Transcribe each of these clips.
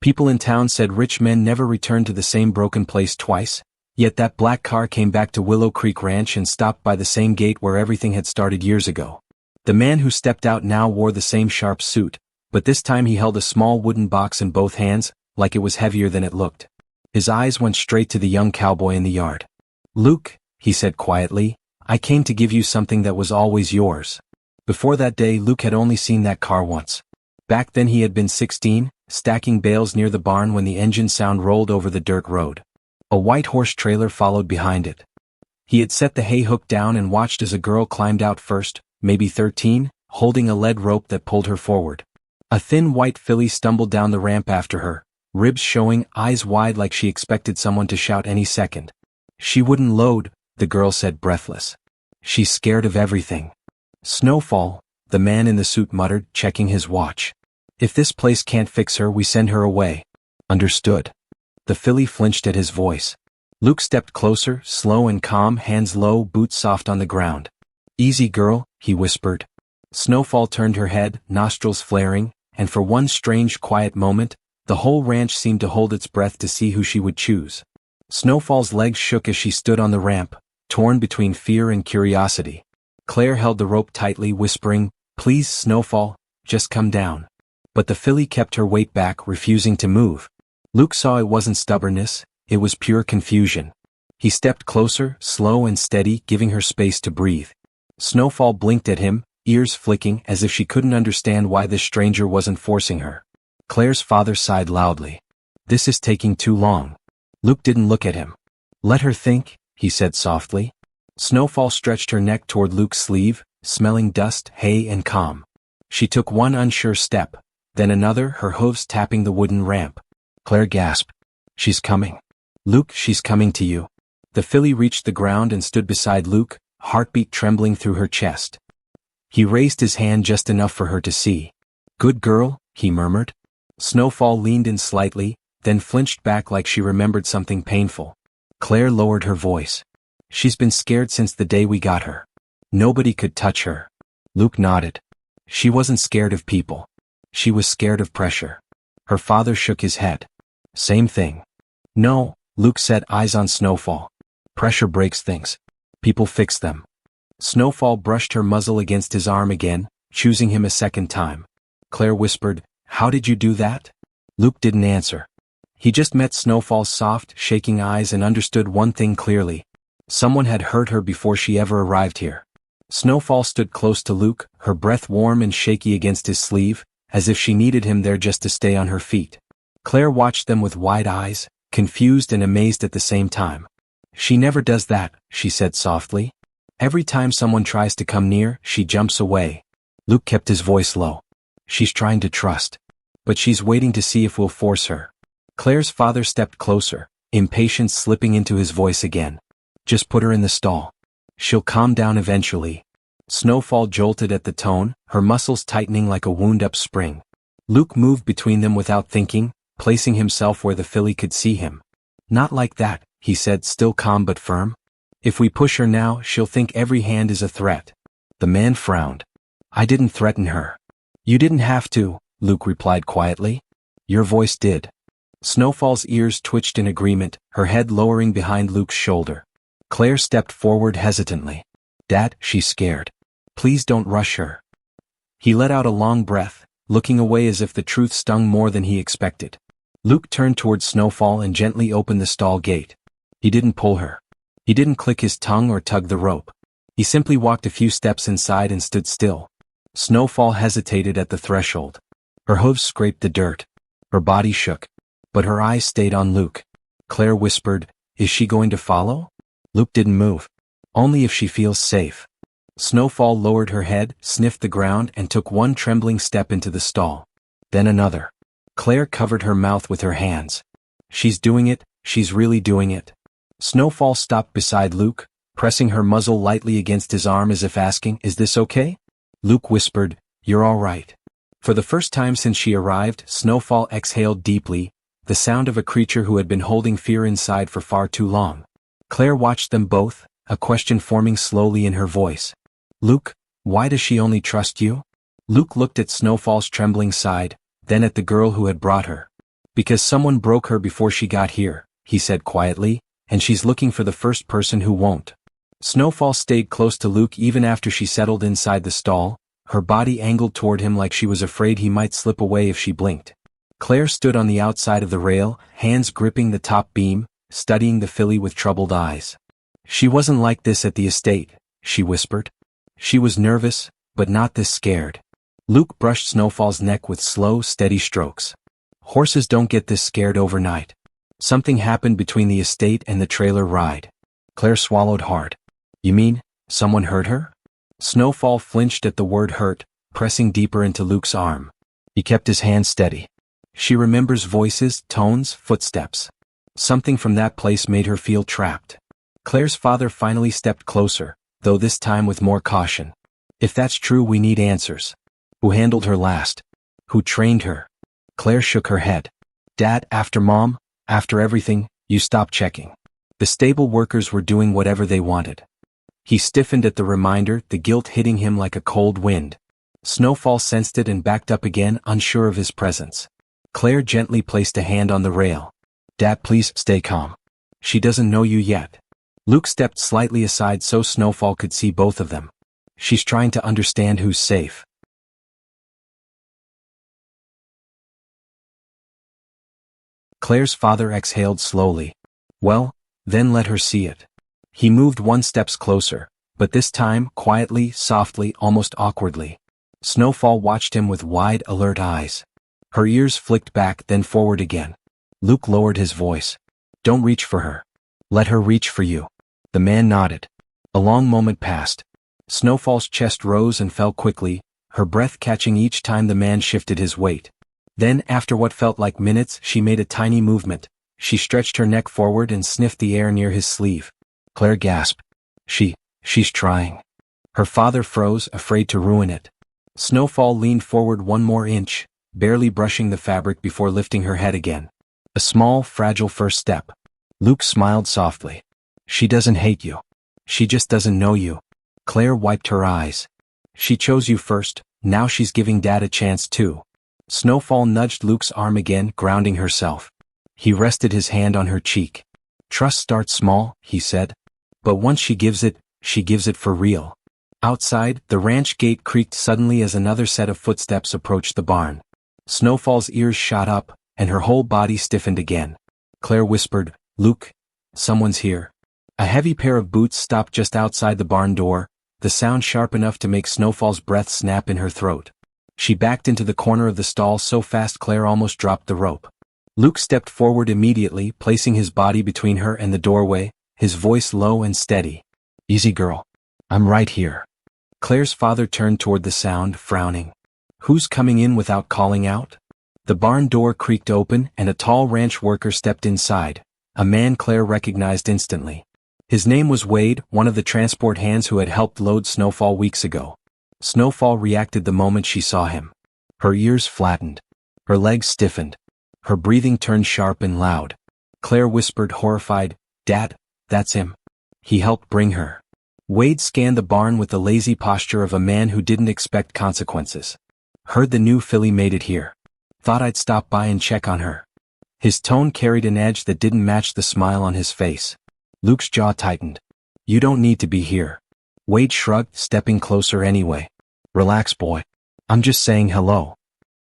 People in town said rich men never returned to the same broken place twice, yet that black car came back to Willow Creek Ranch and stopped by the same gate where everything had started years ago. The man who stepped out now wore the same sharp suit, but this time he held a small wooden box in both hands, like it was heavier than it looked. His eyes went straight to the young cowboy in the yard. "Luke," he said quietly, "I came to give you something that was always yours." Before that day, Luke had only seen that car once. Back then he had been 16, stacking bales near the barn when the engine sound rolled over the dirt road. A white horse trailer followed behind it. He had set the hay hook down and watched as a girl climbed out first, maybe 13, holding a lead rope that pulled her forward. A thin white filly stumbled down the ramp after her, ribs showing, eyes wide like she expected someone to shout any second. "She wouldn't load," the girl said breathless. "She's scared of everything." "Snowfall," the man in the suit muttered, checking his watch. "If this place can't fix her, we send her away." "Understood." The filly flinched at his voice. Luke stepped closer, slow and calm, hands low, boots soft on the ground. "Easy, girl," he whispered. Snowfall turned her head, nostrils flaring, and for one strange, quiet moment, the whole ranch seemed to hold its breath to see who she would choose. Snowfall's legs shook as she stood on the ramp, torn between fear and curiosity. Claire held the rope tightly, whispering, "Please, Snowfall, just come down." But the filly kept her weight back, refusing to move. Luke saw it wasn't stubbornness, it was pure confusion. He stepped closer, slow and steady, giving her space to breathe. Snowfall blinked at him, ears flicking as if she couldn't understand why this stranger wasn't forcing her. Claire's father sighed loudly. "This is taking too long." Luke didn't look at him. "Let her think," he said softly. Snowfall stretched her neck toward Luke's sleeve, smelling dust, hay and calm. She took one unsure step, then another, her hooves tapping the wooden ramp. Claire gasped. "She's coming." "Luke, she's coming to you." The filly reached the ground and stood beside Luke, heartbeat trembling through her chest. He raised his hand just enough for her to see. "Good girl," he murmured. Snowfall leaned in slightly, then flinched back like she remembered something painful. Claire lowered her voice. "She's been scared since the day we got her. Nobody could touch her." Luke nodded. "She wasn't scared of people. She was scared of pressure." Her father shook his head. "Same thing." "No," Luke said, eyes on Snowfall. "Pressure breaks things. People fix them." Snowfall brushed her muzzle against his arm again, choosing him a second time. Claire whispered, "How did you do that?" Luke didn't answer. He just met Snowfall's soft, shaking eyes and understood one thing clearly. Someone had hurt her before she ever arrived here. Snowfall stood close to Luke, her breath warm and shaky against his sleeve, as if she needed him there just to stay on her feet. Claire watched them with wide eyes, confused and amazed at the same time. "She never does that," she said softly. "Every time someone tries to come near, she jumps away." Luke kept his voice low. "She's trying to trust. But she's waiting to see if we'll force her." Claire's father stepped closer, impatience slipping into his voice again. "Just put her in the stall. She'll calm down eventually." Snowfall jolted at the tone, her muscles tightening like a wound-up spring. Luke moved between them without thinking, placing himself where the filly could see him. "Not like that," he said, still calm but firm. "If we push her now, she'll think every hand is a threat." The man frowned. "I didn't threaten her." "You didn't have to," Luke replied quietly. "Your voice did." Snowfall's ears twitched in agreement, her head lowering behind Luke's shoulder. Claire stepped forward hesitantly. "Dad, she's scared. Please don't rush her." He let out a long breath, looking away as if the truth stung more than he expected. Luke turned toward Snowfall and gently opened the stall gate. He didn't pull her. He didn't click his tongue or tug the rope. He simply walked a few steps inside and stood still. Snowfall hesitated at the threshold. Her hooves scraped the dirt. Her body shook. But her eyes stayed on Luke. Claire whispered, "Is she going to follow?" Luke didn't move. "Only if she feels safe." Snowfall lowered her head, sniffed the ground and took one trembling step into the stall. Then another. Claire covered her mouth with her hands. "She's doing it, she's really doing it." Snowfall stopped beside Luke, pressing her muzzle lightly against his arm as if asking, "Is this okay?" Luke whispered, "You're all right." For the first time since she arrived, Snowfall exhaled deeply, the sound of a creature who had been holding fear inside for far too long. Claire watched them both, a question forming slowly in her voice. "Luke, why does she only trust you?" Luke looked at Snowfall's trembling side, then at the girl who had brought her. Because someone broke her before she got here, he said quietly, and she's looking for the first person who won't. Snowfall stayed close to Luke even after she settled inside the stall, her body angled toward him like she was afraid he might slip away if she blinked. Claire stood on the outside of the rail, hands gripping the top beam, studying the filly with troubled eyes. She wasn't like this at the estate, she whispered. She was nervous, but not this scared. Luke brushed Snowfall's neck with slow, steady strokes. Horses don't get this scared overnight. Something happened between the estate and the trailer ride. Claire swallowed hard. You mean, someone hurt her? Snowfall flinched at the word hurt, pressing deeper into Luke's arm. He kept his hand steady. She remembers voices, tones, footsteps. Something from that place made her feel trapped. Claire's father finally stepped closer, though this time with more caution. If that's true, we need answers. Who handled her last? Who trained her? Claire shook her head. Dad, after Mom, after everything, you stopped checking. The stable workers were doing whatever they wanted. He stiffened at the reminder, the guilt hitting him like a cold wind. Snowfall sensed it and backed up again, unsure of his presence. Claire gently placed a hand on the rail. Dad, please stay calm. She doesn't know you yet. Luke stepped slightly aside so Snowfall could see both of them. She's trying to understand who's safe. Claire's father exhaled slowly. Well, then let her see it. He moved one step closer, but this time quietly, softly, almost awkwardly. Snowfall watched him with wide, alert eyes. Her ears flicked back, then forward again. Luke lowered his voice. Don't reach for her. Let her reach for you. The man nodded. A long moment passed. Snowfall's chest rose and fell quickly, her breath catching each time the man shifted his weight. Then, after what felt like minutes, she made a tiny movement. She stretched her neck forward and sniffed the air near his sleeve. Claire gasped. She's trying. Her father froze, afraid to ruin it. Snowfall leaned forward one more inch, barely brushing the fabric before lifting her head again. A small, fragile first step. Luke smiled softly. She doesn't hate you. She just doesn't know you. Claire wiped her eyes. She chose you first, now she's giving Dad a chance too. Snowfall nudged Luke's arm again, grounding herself. He rested his hand on her cheek. Trust starts small, he said. But once she gives it for real. Outside, the ranch gate creaked suddenly as another set of footsteps approached the barn. Snowfall's ears shot up, and her whole body stiffened again. Claire whispered, Luke, someone's here. A heavy pair of boots stopped just outside the barn door, the sound sharp enough to make Snowfall's breath snap in her throat. She backed into the corner of the stall so fast Claire almost dropped the rope. Luke stepped forward immediately, placing his body between her and the doorway, his voice low and steady. Easy girl. I'm right here. Claire's father turned toward the sound, frowning. Who's coming in without calling out? The barn door creaked open and a tall ranch worker stepped inside, a man Claire recognized instantly. His name was Wade, one of the transport hands who had helped load Snowfall weeks ago. Snowfall reacted the moment she saw him. Her ears flattened. Her legs stiffened. Her breathing turned sharp and loud. Claire whispered, horrified, Dad, that's him. He helped bring her. Wade scanned the barn with the lazy posture of a man who didn't expect consequences. Heard the new filly made it here. Thought I'd stop by and check on her. His tone carried an edge that didn't match the smile on his face. Luke's jaw tightened. You don't need to be here. Wade shrugged, stepping closer anyway. Relax, boy. I'm just saying hello.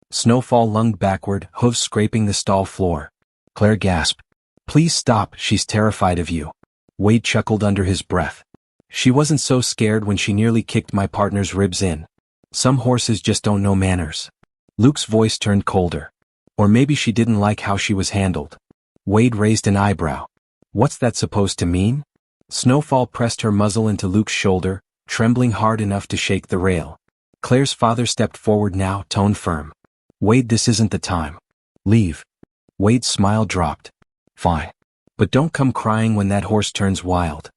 Snowfall lunged backward, hooves scraping the stall floor. Claire gasped. Please stop, she's terrified of you. Wade chuckled under his breath. She wasn't so scared when she nearly kicked my partner's ribs in. Some horses just don't know manners. Luke's voice turned colder. Or maybe she didn't like how she was handled. Wade raised an eyebrow. What's that supposed to mean? Snowfall pressed her muzzle into Luke's shoulder, trembling hard enough to shake the rail. Claire's father stepped forward now, tone firm. Wade, this isn't the time. Leave. Wade's smile dropped. Fine. But don't come crying when that horse turns wild.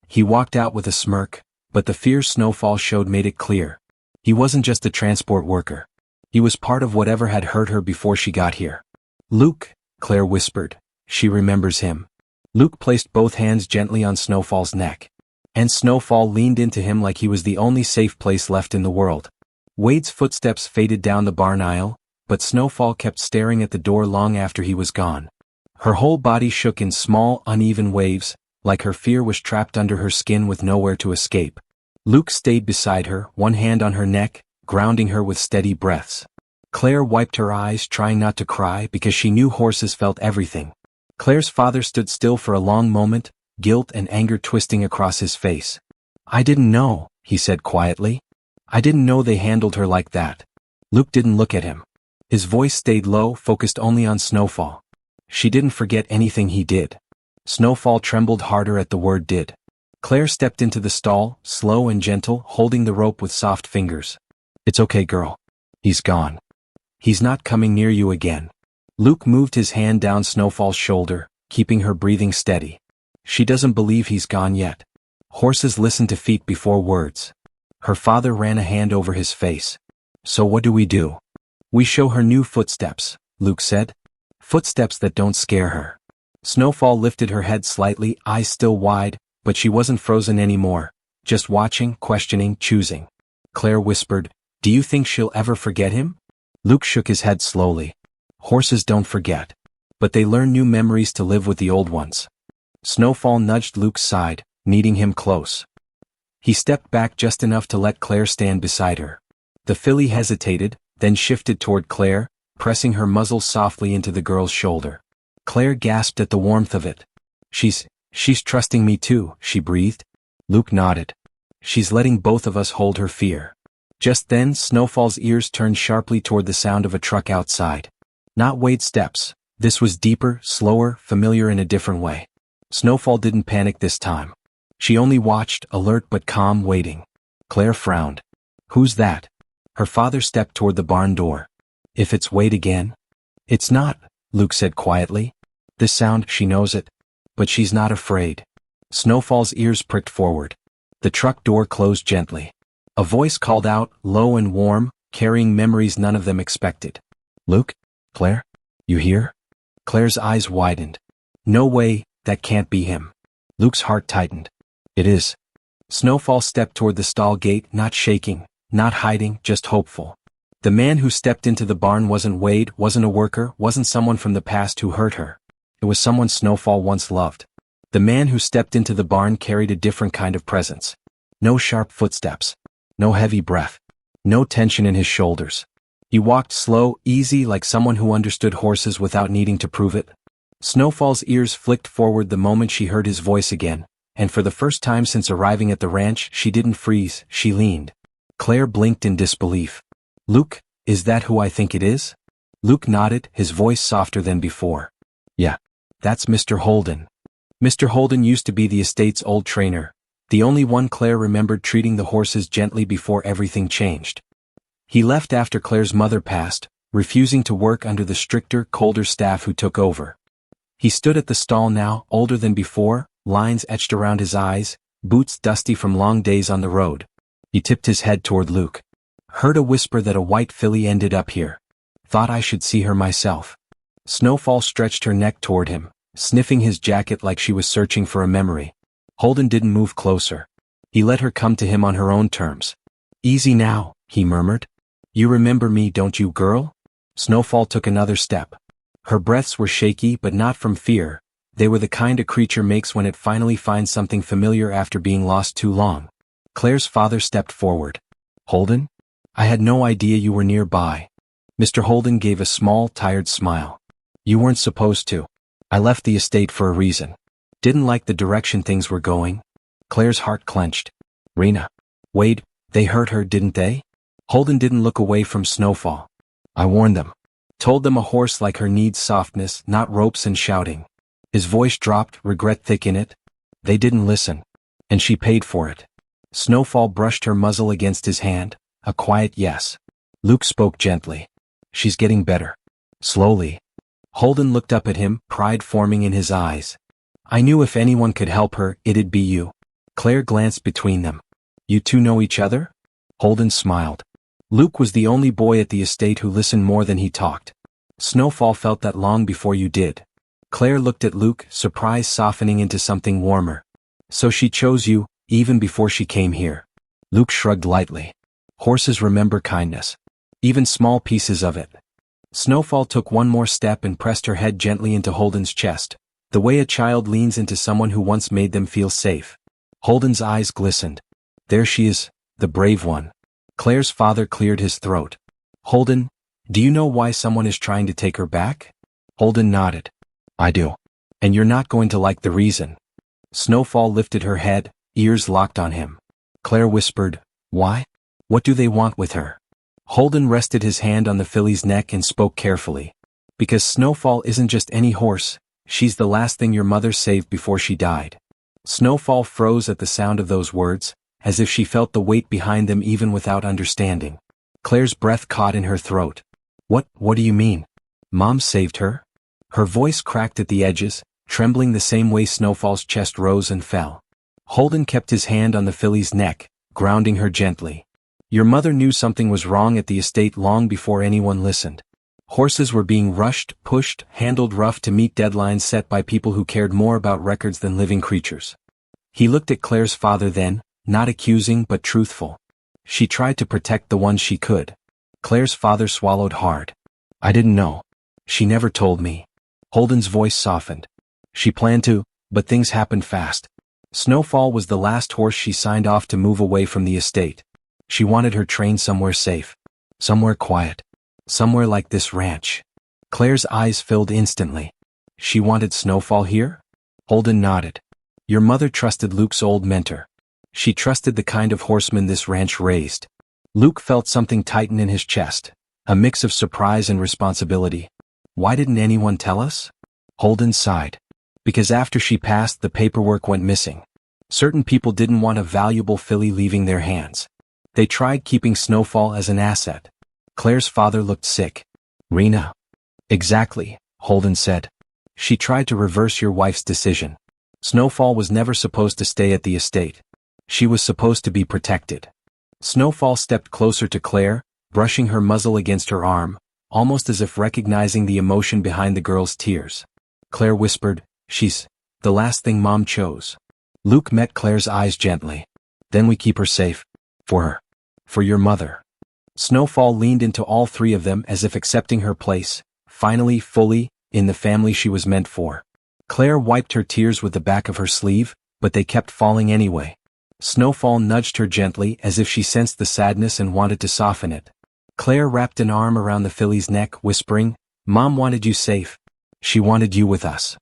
He walked out with a smirk, but the fear Snowfall showed made it clear. He wasn't just a transport worker. He was part of whatever had hurt her before she got here. Luke, Claire whispered. She remembers him. Luke placed both hands gently on Snowfall's neck. And Snowfall leaned into him like he was the only safe place left in the world. Wade's footsteps faded down the barn aisle, but Snowfall kept staring at the door long after he was gone. Her whole body shook in small, uneven waves, like her fear was trapped under her skin with nowhere to escape. Luke stayed beside her, one hand on her neck, grounding her with steady breaths. Claire wiped her eyes, trying not to cry because she knew horses felt everything. Claire's father stood still for a long moment, guilt and anger twisting across his face. "I didn't know," he said quietly. "I didn't know they handled her like that." Luke didn't look at him. His voice stayed low, focused only on Snowfall. She didn't forget anything he did. Snowfall trembled harder at the word did. Claire stepped into the stall, slow and gentle, holding the rope with soft fingers. "It's okay, girl. He's gone. He's not coming near you again." Luke moved his hand down Snowfall's shoulder, keeping her breathing steady. "She doesn't believe he's gone yet. Horses listen to feet before words." Her father ran a hand over his face. "So what do? We show her new footsteps," Luke said. "Footsteps that don't scare her." Snowfall lifted her head slightly, eyes still wide, but she wasn't frozen anymore, just watching, questioning, choosing. Claire whispered, "Do you think she'll ever forget him?" Luke shook his head slowly. "Horses don't forget. But they learn new memories to live with the old ones." Snowfall nudged Luke's side, needing him close. He stepped back just enough to let Claire stand beside her. The filly hesitated, then shifted toward Claire, pressing her muzzle softly into the girl's shoulder. Claire gasped at the warmth of it. She's trusting me too," she breathed. Luke nodded. "She's letting both of us hold her fear." Just then, Snowfall's ears turned sharply toward the sound of a truck outside. Not Wade's steps. This was deeper, slower, familiar in a different way. Snowfall didn't panic this time. She only watched, alert but calm, waiting. Claire frowned. "Who's that?" Her father stepped toward the barn door. "If it's Wade again?" "It's not," Luke said quietly. "This sound, she knows it. But she's not afraid." Snowfall's ears pricked forward. The truck door closed gently. A voice called out, low and warm, carrying memories none of them expected. "Luke? Claire? You here?" Claire's eyes widened. "No way, that can't be him." Luke's heart tightened. "It is." Snowfall stepped toward the stall gate, not shaking, not hiding, just hopeful. The man who stepped into the barn wasn't Wade, wasn't a worker, wasn't someone from the past who hurt her. It was someone Snowfall once loved. The man who stepped into the barn carried a different kind of presence. No sharp footsteps. No heavy breath. No tension in his shoulders. He walked slow, easy, like someone who understood horses without needing to prove it. Snowfall's ears flicked forward the moment she heard his voice again, and for the first time since arriving at the ranch, she didn't freeze, she leaned. Claire blinked in disbelief. "Luke, is that who I think it is?" Luke nodded, his voice softer than before. "Yeah. That's Mr. Holden." Mr. Holden used to be the estate's old trainer, the only one Claire remembered treating the horses gently before everything changed. He left after Claire's mother passed, refusing to work under the stricter, colder staff who took over. He stood at the stall now, older than before, lines etched around his eyes, boots dusty from long days on the road. He tipped his head toward Luke. "Heard a whisper that a white filly ended up here. Thought I should see her myself." Snowfall stretched her neck toward him, sniffing his jacket like she was searching for a memory. Holden didn't move closer. He let her come to him on her own terms. "Easy now," he murmured. "You remember me, don't you, girl?" Snowfall took another step. Her breaths were shaky, but not from fear. They were the kind a creature makes when it finally finds something familiar after being lost too long. Claire's father stepped forward. "Holden? I had no idea you were nearby." Mr. Holden gave a small, tired smile. "You weren't supposed to. I left the estate for a reason. Didn't like the direction things were going." Claire's heart clenched. "Rena. Wade, they hurt her, didn't they?" Holden didn't look away from Snowfall. "I warned them. Told them a horse like her needs softness, not ropes and shouting." His voice dropped, regret thick in it. "They didn't listen. And she paid for it." Snowfall brushed her muzzle against his hand, a quiet yes. Luke spoke gently. "She's getting better. Slowly." Holden looked up at him, pride forming in his eyes. "I knew if anyone could help her, it'd be you." Claire glanced between them. "You two know each other?" Holden smiled. Luke was the only boy at the estate who listened more than he talked. "Snowfall felt that long before you did." Claire looked at Luke, surprise softening into something warmer. "So she chose you, even before she came here." Luke shrugged lightly. "Horses remember kindness. Even small pieces of it." Snowfall took one more step and pressed her head gently into Holden's chest, the way a child leans into someone who once made them feel safe. Holden's eyes glistened. There she is, the brave one. Claire's father cleared his throat. Holden, do you know why someone is trying to take her back? Holden nodded. I do. And you're not going to like the reason. Snowfall lifted her head, ears locked on him. Claire whispered, why? What do they want with her? Holden rested his hand on the filly's neck and spoke carefully. Because Snowfall isn't just any horse, she's the last thing your mother saved before she died. Snowfall froze at the sound of those words, as if she felt the weight behind them even without understanding. Claire's breath caught in her throat. What do you mean? Mom saved her? Her voice cracked at the edges, trembling the same way Snowfall's chest rose and fell. Holden kept his hand on the filly's neck, grounding her gently. Your mother knew something was wrong at the estate long before anyone listened. Horses were being rushed, pushed, handled rough to meet deadlines set by people who cared more about records than living creatures. He looked at Claire's father then, not accusing but truthful. She tried to protect the ones she could. Claire's father swallowed hard. I didn't know. She never told me. Holden's voice softened. She planned to, but things happened fast. Snowfall was the last horse she signed off to move away from the estate. She wanted her trained somewhere safe. Somewhere quiet. Somewhere like this ranch. Claire's eyes filled instantly. She wanted Snowfall here? Holden nodded. Your mother trusted Luke's old mentor. She trusted the kind of horseman this ranch raised. Luke felt something tighten in his chest, a mix of surprise and responsibility. Why didn't anyone tell us? Holden sighed. Because after she passed, the paperwork went missing. Certain people didn't want a valuable filly leaving their hands. They tried keeping Snowfall as an asset. Claire's father looked sick. Rena. Exactly, Holden said. She tried to reverse your wife's decision. Snowfall was never supposed to stay at the estate. She was supposed to be protected. Snowfall stepped closer to Claire, brushing her muzzle against her arm, almost as if recognizing the emotion behind the girl's tears. Claire whispered, she's the last thing Mom chose. Luke met Claire's eyes gently. Then we keep her safe. For her. For your mother. Snowfall leaned into all three of them as if accepting her place, finally, fully, in the family she was meant for. Claire wiped her tears with the back of her sleeve, but they kept falling anyway. Snowfall nudged her gently as if she sensed the sadness and wanted to soften it. Claire wrapped an arm around the filly's neck, whispering, Mom wanted you safe. She wanted you with us.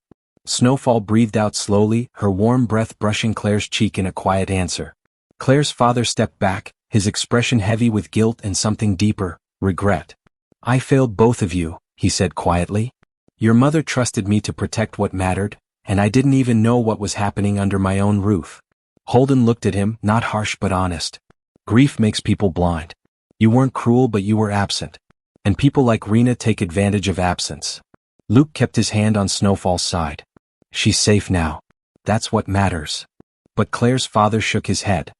Snowfall breathed out slowly, her warm breath brushing Claire's cheek in a quiet answer. Claire's father stepped back, his expression heavy with guilt and something deeper, regret. I failed both of you, he said quietly. Your mother trusted me to protect what mattered, and I didn't even know what was happening under my own roof. Holden looked at him, not harsh but honest. Grief makes people blind. You weren't cruel but you were absent. And people like Rena take advantage of absence. Luke kept his hand on Snowfall's side. She's safe now. That's what matters. But Claire's father shook his head.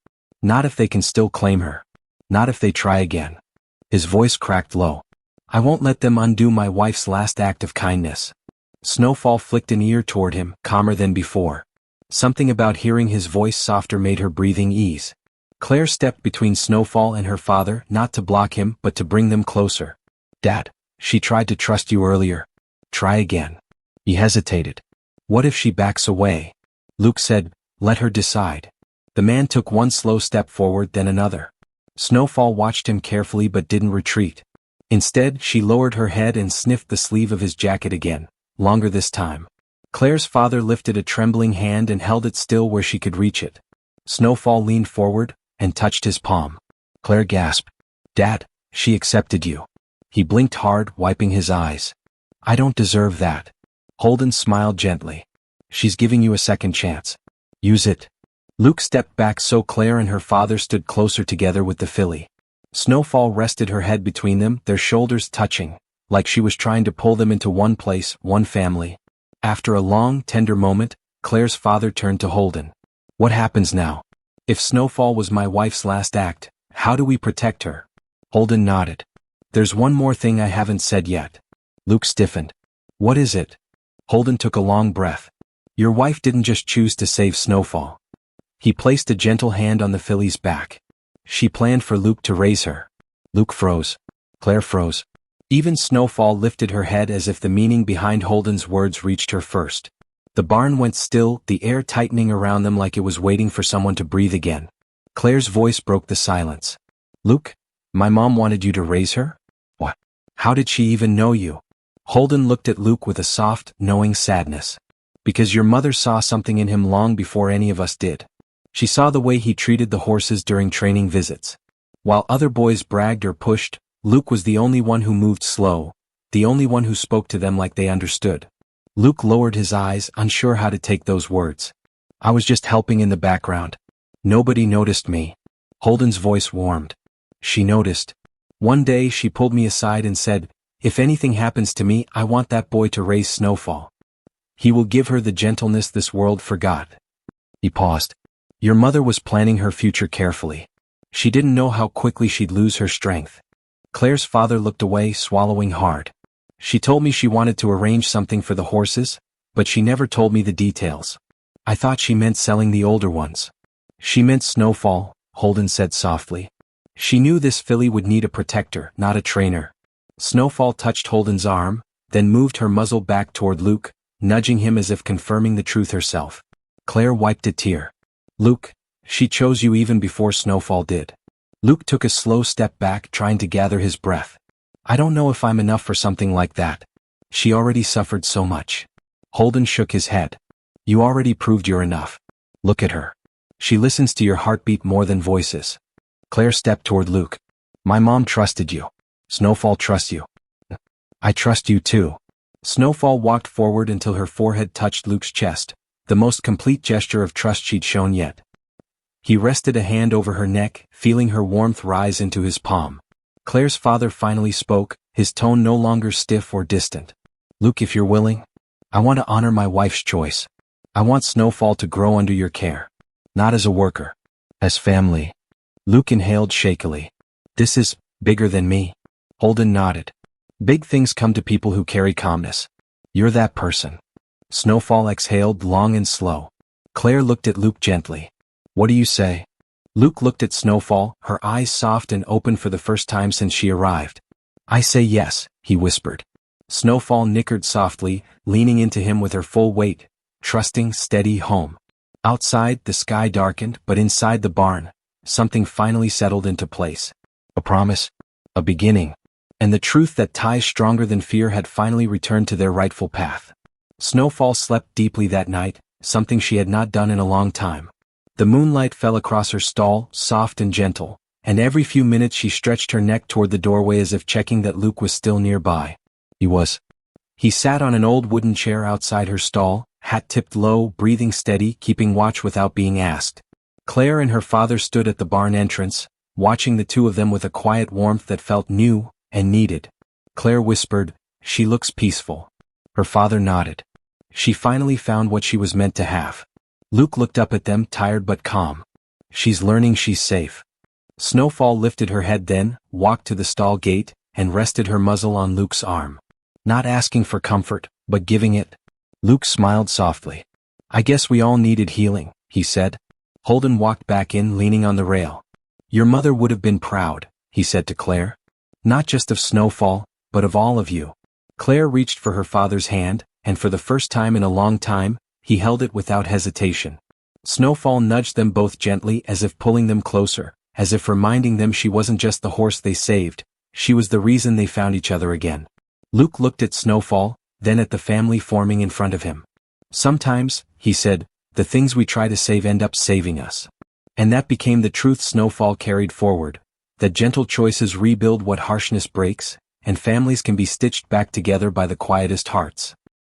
Not if they can still claim her. Not if they try again. His voice cracked low. I won't let them undo my wife's last act of kindness. Snowfall flicked an ear toward him, calmer than before. Something about hearing his voice softer made her breathing ease. Claire stepped between Snowfall and her father, not to block him but to bring them closer. Dad, she tried to trust you earlier. Try again. He hesitated. What if she backs away? Luke said, let her decide. The man took one slow step forward, then another. Snowfall watched him carefully but didn't retreat. Instead, she lowered her head and sniffed the sleeve of his jacket again, longer this time. Claire's father lifted a trembling hand and held it still where she could reach it. Snowfall leaned forward and touched his palm. Claire gasped. Dad, she accepted you. He blinked hard, wiping his eyes. I don't deserve that. Holden smiled gently. She's giving you a second chance. Use it. Luke stepped back so Claire and her father stood closer together with the filly. Snowfall rested her head between them, their shoulders touching, like she was trying to pull them into one place, one family. After a long, tender moment, Claire's father turned to Holden. What happens now? If Snowfall was my wife's last act, how do we protect her? Holden nodded. There's one more thing I haven't said yet. Luke stiffened. What is it? Holden took a long breath. Your wife didn't just choose to save Snowfall. He placed a gentle hand on the filly's back. She planned for Luke to raise her. Luke froze. Claire froze. Even Snowfall lifted her head as if the meaning behind Holden's words reached her first. The barn went still, the air tightening around them like it was waiting for someone to breathe again. Claire's voice broke the silence. "Luke, my mom wanted you to raise her? What? How did she even know you?" Holden looked at Luke with a soft, knowing sadness. "Because your mother saw something in him long before any of us did. She saw the way he treated the horses during training visits. While other boys bragged or pushed, Luke was the only one who moved slow, the only one who spoke to them like they understood." Luke lowered his eyes, unsure how to take those words. "I was just helping in the background. Nobody noticed me." Holden's voice warmed. "She noticed. One day she pulled me aside and said, 'If anything happens to me, I want that boy to raise Snowfall. He will give her the gentleness this world forgot.'" He paused. "Your mother was planning her future carefully. She didn't know how quickly she'd lose her strength." Claire's father looked away, swallowing hard. "She told me she wanted to arrange something for the horses, but she never told me the details. I thought she meant selling the older ones." "She meant Snowfall," Holden said softly. "She knew this filly would need a protector, not a trainer." Snowfall touched Holden's arm, then moved her muzzle back toward Luke, nudging him as if confirming the truth herself. Claire wiped a tear. "Luke, she chose you even before Snowfall did." Luke took a slow step back, trying to gather his breath. "I don't know if I'm enough for something like that. She already suffered so much." Holden shook his head. "You already proved you're enough. Look at her. She listens to your heartbeat more than voices." Claire stepped toward Luke. "My mom trusted you. Snowfall trusts you. I trust you too." Snowfall walked forward until her forehead touched Luke's chest, the most complete gesture of trust she'd shown yet. He rested a hand over her neck, feeling her warmth rise into his palm. Claire's father finally spoke, his tone no longer stiff or distant. "Luke, if you're willing, I want to honor my wife's choice. I want Snowfall to grow under your care. Not as a worker. As family." Luke inhaled shakily. "This is bigger than me." Holden nodded. "Big things come to people who carry calmness. You're that person." Snowfall exhaled long and slow. Claire looked at Luke gently. "What do you say?" Luke looked at Snowfall, her eyes soft and open for the first time since she arrived. "I say yes," he whispered. Snowfall nickered softly, leaning into him with her full weight, trusting, steady home. Outside, the sky darkened, but inside the barn, something finally settled into place. A promise. A beginning. And the truth that ties stronger than fear had finally returned to their rightful path. Snowfall slept deeply that night, something she had not done in a long time. The moonlight fell across her stall, soft and gentle, and every few minutes she stretched her neck toward the doorway as if checking that Luke was still nearby. He was. He sat on an old wooden chair outside her stall, hat tipped low, breathing steady, keeping watch without being asked. Claire and her father stood at the barn entrance, watching the two of them with a quiet warmth that felt new and needed. Claire whispered, "She looks peaceful." Her father nodded. She finally found what she was meant to have. Luke looked up at them, tired but calm. "She's learning she's safe." Snowfall lifted her head then, walked to the stall gate, and rested her muzzle on Luke's arm. Not asking for comfort, but giving it. Luke smiled softly. "I guess we all needed healing," he said. Holden walked back in, leaning on the rail. "Your mother would have been proud," he said to Claire. "Not just of Snowfall, but of all of you." Claire reached for her father's hand, and for the first time in a long time, he held it without hesitation. Snowfall nudged them both gently, as if pulling them closer, as if reminding them she wasn't just the horse they saved, she was the reason they found each other again. Luke looked at Snowfall, then at the family forming in front of him. "Sometimes," he said, "the things we try to save end up saving us." And that became the truth Snowfall carried forward, that gentle choices rebuild what harshness breaks, and families can be stitched back together by the quietest hearts.